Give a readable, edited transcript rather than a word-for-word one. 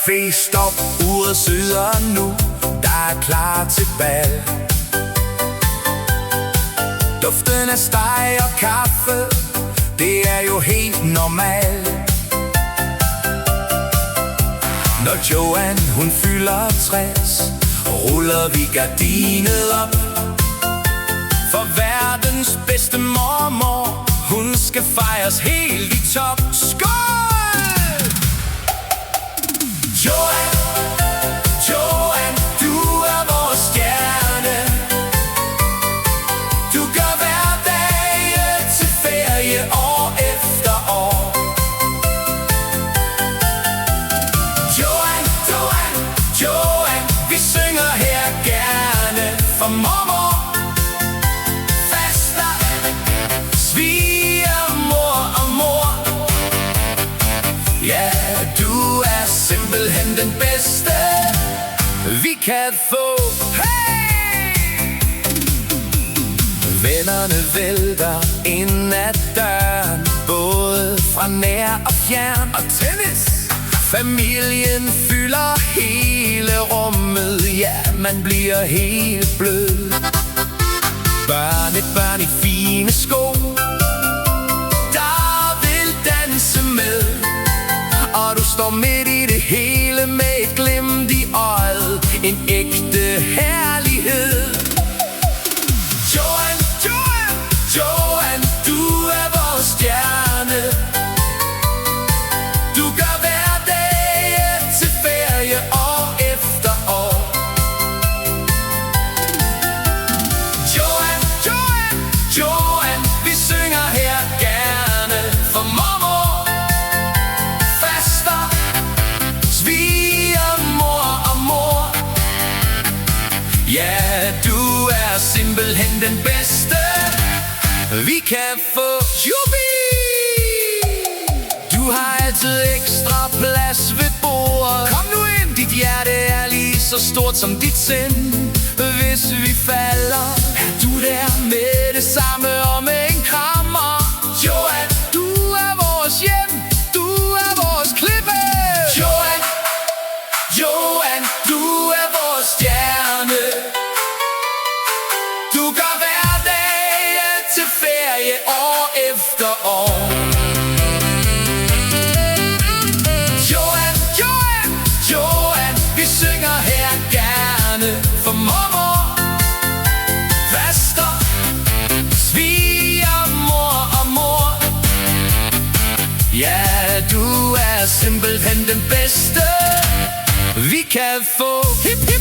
café, stop, uret syder nu. Der er klar til bal. Duften af steg og kaffe, det er jo helt normalt. Når Joan hun fylder 60, ruller vi gardinet op. For verdens bedste mormor, hun skal fejres helt i top. Skål! Joan, Joan, du er vores stjerne. Du gør hverdagen til ferie år efter år. Joan, Joan, Joan, vi synger her gerne for mormor. Faster, svigermor og mor. Ja, du er simpelthen den bedste, vi kan få. Hey! Vennerne vælter ind ad døren, både fra nær og fjern. Og tennis! Familien fylder hele rummet, ja, man bliver helt blød. Børn i fine sko, der vil danse med. Og du står midt i det hele med et glimt i øjet, en ægte herlighed. Joan, Joan, Joan, du er vores stjerne. Du gør hverdagen til ferie år efter år. Joan, Joan, Joan, vi synger her gerne for mormor. Faster, svigermor og mor. Ja, du er simpelthen den bedste, vi kan få. Jubi! Du har altid ekstra plads ved bordet. Kom nu ind, dit hjerte er lige så stort som dit sind. Hvis vi falder, er du der med det samme og med en krammer. Joan, du er vores hjem, du er vores klippe. Joan, Joan, du er vores stjerne. Du gør hverdagen til ferie år efter år. Joan, Joan, Joan, vi synger her gerne for mormor. Faster, svigermor og mor. Ja, du er simpelthen den bedste, vi kan få. Hip, hip.